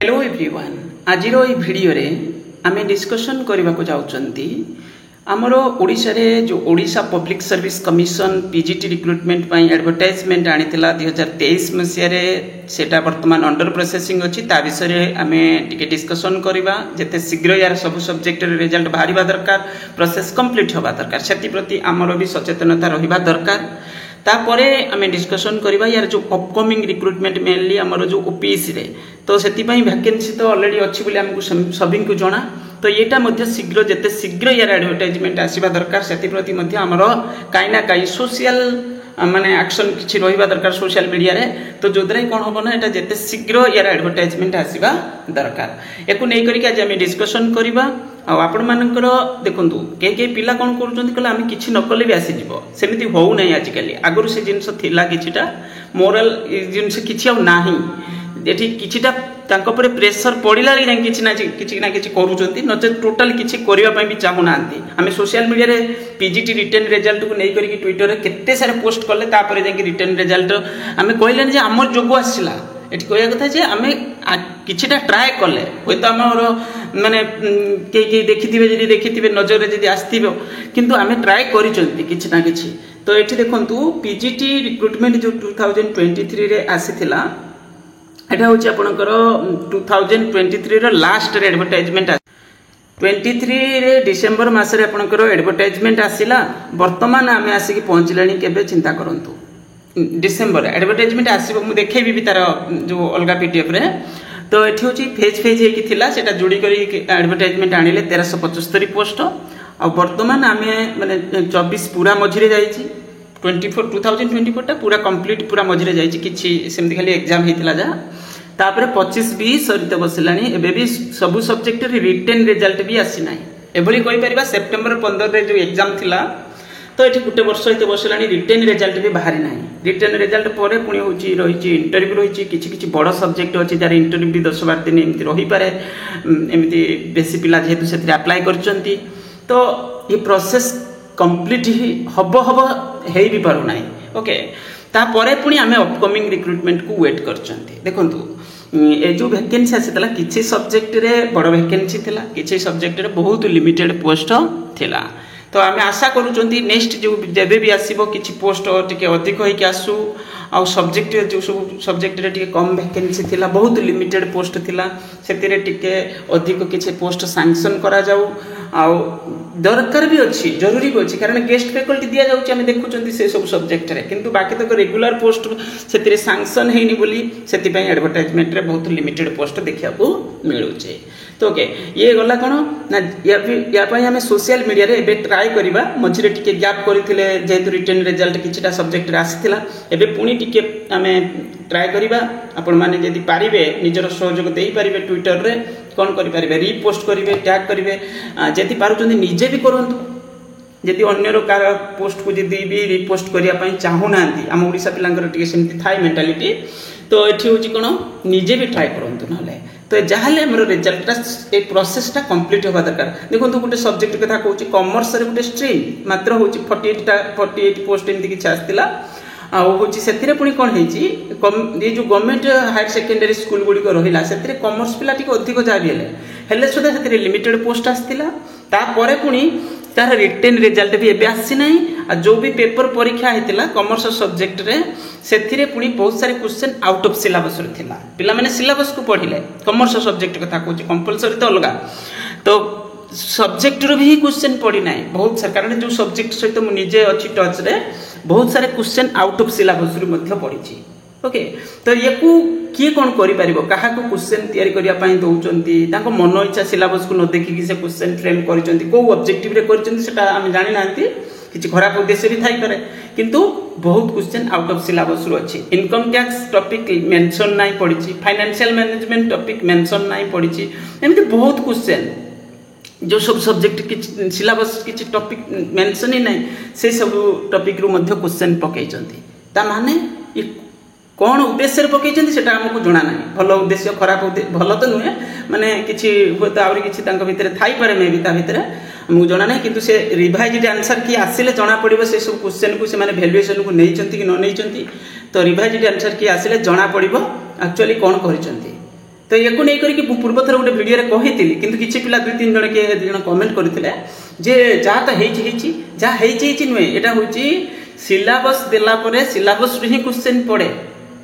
Hello everyone आज video रे आमे डिस्कशन करने को जाउचंती आमर ओडिशा रे जो Odisha public service commission PGT recruitment पई एडवर्टाइजमेंट आनीला 2023 मसिया रे सेटा वर्तमान अंडर प्रोसेसिंग अछि ता विषय रे आमे टिके डिस्कशन करबा जेते शीघ्र यार सब सब्जेक्ट रे रिजल्ट बाहरिबा दरकार प्रोसेस कंप्लीट होबा दरकार सेति प्रति आमर भी सचेतनता रहिबा दरकार तापरे आमे डिस्कशन करबा यार जो अपकमिंग रिक्रुटमेंट मेनली आमर जो ओपीएससी रे तो सेति पई वैकेंसी तो ऑलरेडी अछि बोली हमकु सभी को जणा तो येटा मध्य शीघ्र जेते शीघ्र यार एडवर्टाइजमेंट आसीबा दरकार सेति प्रति मध्य हमर काइना काई सोशल माने एक्शन किछि रहिबा दरकार सोशल मीडिया रे तो जोदरे कोन होबो ना एटा जेते शीघ्र यार एडवर्टाइजमेंट आसीबा दरकार एको नै करी आज हम डिस्कशन करबा आ आपण मानकर देखंतु के पिला कोन करूचंती कला हम किछि न कले भी आसी जिवो सेमिति होउ नै आज काली आगुर से जिंस थिला किछिटा मोरल जिंस किछि आ नाही एठी किछिटा तांको परे प्रेशर पडिला रे किछि ना किछि करूचंती न टोटल किछि करिवा पई भी चाहू नांती हमें सोशल मीडिया रे पीजीटी रिटन रिजल्ट को नै करी कि ट्विटर रे केते सारे पोस्ट करले तापरे जे रिटन रिजल्ट हमें कहलेन जे हमर जोगो आसिला एठी कहया कथा जे हमें किछिटा ट्राई करले होय त हमर माने के देखिथिबे नजर रे जदी आस्थिबो किंतु हमें ट्राई करिचंती किछि ना किछि तो एठी देखंतु पीजीटी रिक्रुटमेंट जो 2023 रे आसीथिला एटा होची आपनकर 2023 रो लास्ट रे एडवर्टाइजमेंट 23 रे डिसेंबर मास रे आपनकर एडवर्टाइजमेंट आसिला वर्तमान आमे आसी कि पहुंचलानी केबे चिंता करंतु डिसेंबर एडवर्टाइजमेंट आसीबो मु देखेबी भी तार जो अलगा पीडीएफ रे तो एठी होची फेज हे कि थिला सेटा जोडी करी एडवर्टाइजमेंट आनिले 1375 पोस्ट आ वर्तमान आमे माने 24 पूरा मझिरे जाईची 2024 टा पूरा कंप्लीट पूरा मझिरे जाईची किछि सेमति खाली एग्जाम हेतिला जा तापरे 25 भी सरित बसलानी एबे भी सब सब्जेक्ट रे रिटन रिजल्ट भी आसी नाही एबोली कहि परिबा सितंबर 15 रे जो एग्जाम थिला तो एठी गुटे वर्ष हिते बसलानी रिटन रिजल्ट भी बाहरी नाही रिटन रिजल्ट परे पुणी होची रहिची इंटरव्यू रहिची किछि बड़ सब्जेक्ट अछि जार इंटरव्यू भी 10-12 दिन एमति रहि पारे एमति बेसी पिला जेहेतु सेति अप्लाई करचंती तो ये प्रोसेस कंप्लीट ही हबो हे भी पारु नाही ओके ता परे पुणी हमें अपकमिंग रिक्रुटमेंट को वेट करचंती देखंतु ए जो वैकेंसी आसीतला किछि सब्जेक्ट रे बड़ वैकेंसी थिला किछि सब्जेक्ट रे बहुत लिमिटेड पोस्ट थिला तो आमे आशा करूचंती नेक्स्ट जो जेबे भी आसीबो किछि पोस्ट टिके अधिक होई के आसु आ सब्जेक्ट जो सब सब्जेक्ट रे टिके कम वैकेंसी थिला बहुत लिमिटेड पोस्ट थिला सेतिरे टिके अधिक किछि पोस्ट सैंक्शन करा जाऊ आ दरकार भी अछि जरूरी भी अछि कारण गेस्ट फैकल्टी दिया जाउछि हमें देखुचंती से सब सब्जेक्ट रे किंतु बाकी तक रेगुलर पोस्ट सेतिरे सैंक्शन हेनी बोली सेति पई एडवर्टाइजमेंट रे बहुत लिमिटेड पोस्ट देखिया को मिलुचे तो ओके ये गला कोन ना या पई हमें सोशल मीडिया रे एबे ट्राई करबा मझिरे टिके गैप करथिले जेतु रिटन रिजल्ट किछिटा सब्जेक्ट रे आसीथिला एबे पुनी टिके हमें ट्राई करबा आपण माने जदी पारिबे निजर सहयोग देई पारिबे ट्विटर रे कोन करि पारिबे रीपोस्ट करिवे टैग करिवे जदी पारुचंदी निजे भी करंतु जदी अन्यर कार पोस्ट को जदी भी रीपोस्ट करिया पई चाहू नांती हम ओडिसा पिलांकर टिके सेमति थाई मेंटालिटी तो एठी होची कोन निजे भी ट्राई करंतु नले तो जहाले हमर रिजल्ट ए प्रोसेस टा कंप्लीट होबा दरकार देखंतु गुटे सब्जेक्ट कथा कहूची कॉमर्स रे गुटे स्ट्रीम मात्र होची 48 पोस्ट एंति कि आस्तिला आ होची सेतिरे पुनी कोन हेची ये जो गवर्नमेंट हायर सेकेंडरी स्कूल गुडी को रहिला सेतिरे कॉमर्स पिला टिके अधिक जा भी हेले सुदा सेतिरे लिमिटेड पोस्ट आस्तिला ता परे पुनी तार रिटन रिजल्ट भी एबे आसी नाही आ जो भी पेपर परीक्षा हेतिला कॉमर्स सब्जेक्ट रे सेथिरे पुनी बहुत सारे क्वेश्चन आउट ऑफ सिलेबस रे थिला पिला माने सिलेबस को पढिले कॉमर्स सब्जेक्ट कथा कहूची कंपलसरी तो अलगा तो सब्जेक्ट रो भी क्वेश्चन पढी नाही बहुत सारे कारण जो सब्जेक्ट सहित मु निजे अछि टच रे बहुत सारे क्वेश्चन आउट ऑफ सिलेबस रे मध्ये पढिची ओके तो येकु किए कोन करि परिबो काहा को क्वेश्चन तयारी करिया पई दउचंती ताको मन इच्छा सिलेबस को न देखि कि से क्वेश्चन फ्रेम करिचंती को ऑब्जेक्टिव रे करिचंती सेटा हम जानि नांती किछि खराब उद्देश्य भी थाई पारे किंतु बहुत क्वेश्चन आउट ऑफ सिलेबस रो अछि इनकम टैक्स टॉपिक मेंशन नाही पडिची फाइनेंशियल मैनेजमेंट टॉपिक मेंशन नाही पडिची एमति बहुत क्वेश्चन जो सब सब्जेक्ट कि सिलेबस किछि टॉपिक मेंशन ही नाही से सब टॉपिक रो मध्ये क्वेश्चन पकेइचंती ता माने कौन उद्देश्य पकईचंती सेटा हमको जणा नाही भलो उद्देश्य खराब भलो तो नुहे माने किछि होता आउरी किछि तांको भितरे थाई पारे मे भी ता भितरे हमको जणा नाही किंतु से रिवाइज्ड आंसर की आसिले जणा पड़िबो से सब क्वेश्चन को से माने वैल्यूएशन को नैचंती कि न नैचंती तो रिवाइज्ड आंसर की आसिले जणा पड़िबो एक्चुअली कोन करिचंती तो याकू नहीं करी पूर्व थर गोटे भिडियो कही कि किसी पिला 2-3 जन किए जन कमेंट करते जे जहाँ तो होती नुहे यहाँ हूँ सिलेबस देला सिलेबस ही क्वेश्चन पड़े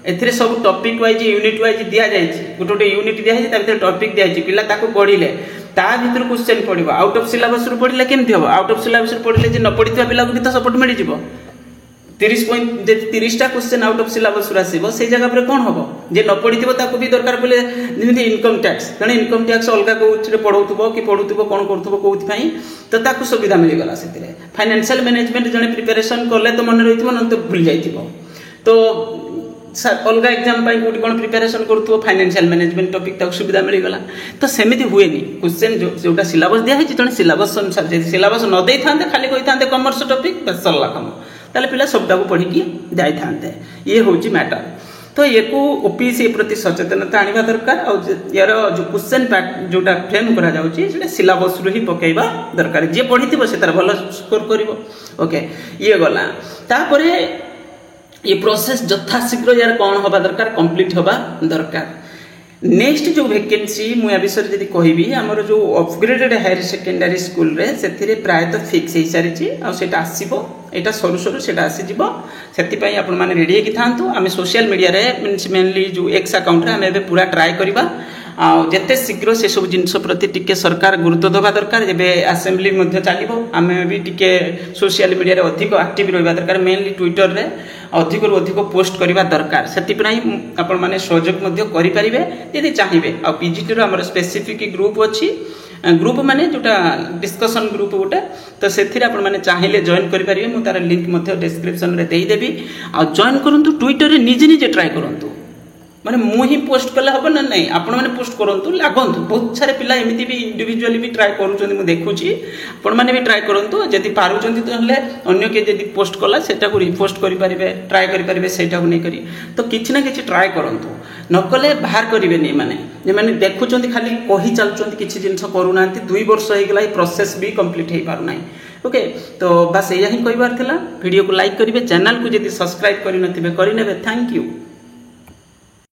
ए सब टॉपिक वाइज यूनिट वाइज दि जाए गोटे गोटे यूनिट दिखाई टॉपिक दिखाई पिला पढ़ले ता भर क्वेश्चन पड़ो आउट ऑफ सिलेबस पढ़ले केमती हम आउट ऑफ सिलेबस पढ़ले न पढ़ी पिला को भी तो सपोर्ट मिल जाए 30टा क्वेश्चन आउट ऑफ सिलेबस आसो से जगह पर कौन हम जे न पढ़ी ताको भी दरकार पड़े जमी इनकम टैक्स जड़े इनकम टैक्स अलग कौन पढ़ाऊ कि पढ़ुव कौन करूँ कौन तो ताकू सुविधा मिलगला से फाइनेंशियल मैनेजमेंट जड़े प्रिपेरेसन कले तो मन रही न तो भूल जाइए तो अलग एग्जाम कौटी कौन प्रिपेरेसन करूँ फाइनेंशियल मैनेजमेंट टॉपिक तक सुविधा मिलगला तो सेमती हुए क्वेश्चन जोटा सिलेबस दिखाई जड़े सिलेबस अनुसार सिलेबस न दे था खाली कही था कमर्स टॉपिक बस सरला कम ताले पिला सबटा को पढ़ी जाई था ये हूँ मैटर तो ये को ओपीसी प्रति सचेतनता आनिबा दरकार और यार जो क्वेश्चन जोटा फ्रेम करा जाउची सेटा सिलेबस रु ही पकेइबा दरकार जे पढ़ी थिबो से तार भलो स्कोर करिवो ओके ये गला तापरे ये प्रोसेस यथाशीघ्र यार कौन हवा दरकार कंप्लीट हवा दरकार नेक्स्ट जो वैकेंसी मुझे विषय जब कहि आमर जो अपग्रेडेड हायर सेकेंडरी स्कूल रे से प्रायतः फिक्स हो सारी आटा आसो यहाँ सरू सरू से आसीज से आपण मैंने रेडी होगी था आम सोशल मीडिया रे मीन्स मेनली जो एक्स अकाउंट आम ए पूरा ट्राए करवा आते शीघ्र से सब जिनस प्रति टिके सरकार गुरुत्व देवा दरकार एवं आसेम्बली चलो आम भी टिके सोशल मीडिया रे अधिक एक्टिव रहा दरकार मेनली ट्विटर रे अधिक रु अधिक पोस्ट करवा दरकार से आपण मैंने सहयोग करेंगे यदि चाहिए आ पीजीटी आम स्पेसिफिक ग्रुप अच्छी ग्रुप माने जोटा डिस्कशन ग्रुप गोटे तो से मैंने चाहिए जॉइन करेंगे मुझे तार लिंक डिस्क्रिप्शन रे देदेवी आ जॉइन करूँ ट्विटर रे निजे निजे ट्राए करूँ माने मुझे पोस्ट कले हम ना नहीं आपण मैंने पोस्ट करूँ लागंतु बहुत सारे पिला एमती भी इंडिविजुअली भी ट्राए करूँ देखुची आपण मैंने भी ट्राए करूँ जदि पारुचंती तो अन्य किए जब पोस्ट कला से रिपोस्ट करेंगे ट्राए करेंगे से नहीं करी तो किसी ना कि ट्राए करूँ नकले बाहर करेंगे माने जे मैंने देखुं खाली कही चलुँच किसी जिन करूना 2 वर्ष होगा प्रोसेस भी कंप्लीट हो पारना ओके तो बस यही कहबार भिडियो को लाइक करेंगे चैनल को जब सब्सक्राइब करने थैंक यू।